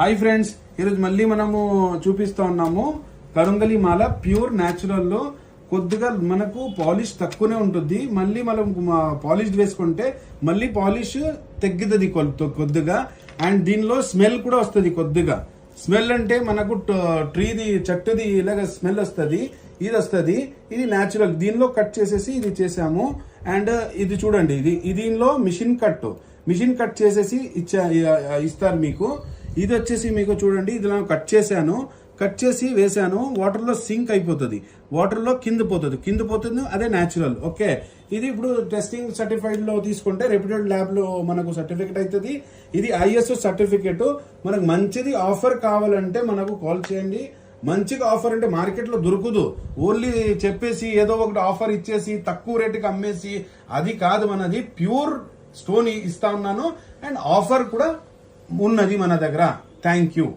Hi friends, ఈరోజు మళ్ళీ మనము చూపిస్తా ఉన్నాము కరుంగలి మాల ప్యూర్ న్యాచురల్ లో. కొద్దిగా మనకు పాలిష్ తక్కువనే ఉంటుంది. మళ్ళీ మనం పాలిష్ వేసుకుంటే మళ్ళీ పాలిష్ తగ్గుతుంది కొద్దిగా. అండ్ దీనిలో స్మెల్ కూడా వస్తుంది కొద్దిగా. స్మెల్ అంటే మనకు ట్రీది చెట్టుది ఇలాగ స్మెల్ వస్తుంది. ఇది వస్తుంది, ఇది న్యాచురల్. దీనిలో కట్ చేసేసి ఇది చేసాము. అండ్ ఇది చూడండి, ఇది దీనిలో మిషన్ కట్ చేసేసి ఇస్తారు మీకు. ఇది వచ్చేసి మీకు చూడండి, ఇది నేను కట్ చేసి వేసాను. వాటర్ లో సింక్ అయిపోతుంది, వాటర్ లో కింద పోతుంది. అదే న్యాచురల్. ఓకే, ఇది ఇప్పుడు టెస్టింగ్ సర్టిఫైడ్ లో తీసుకుంటే రెప్యూటెడ్ ల్యాబ్ లో మనకు సర్టిఫికేట్ అవుతుంది. ఇది ISO సర్టిఫికేట్. మనకు మంచిది ఆఫర్ కావాలంటే మనకు కాల్ చేయండి. మంచిగా ఆఫర్ అంటే మార్కెట్ లో దొరకదు. ఓన్లీ చెప్పేసి ఏదో ఒకటి ఆఫర్ ఇచ్చేసి తక్కువ రేటుకి అమ్మేసి అది కాదు. మనది ప్యూర్ స్టోన్ ఇస్తా ఉన్నాను. అండ్ ఆఫర్ కూడా ఉన్నది మన దగ్గర. Thank you.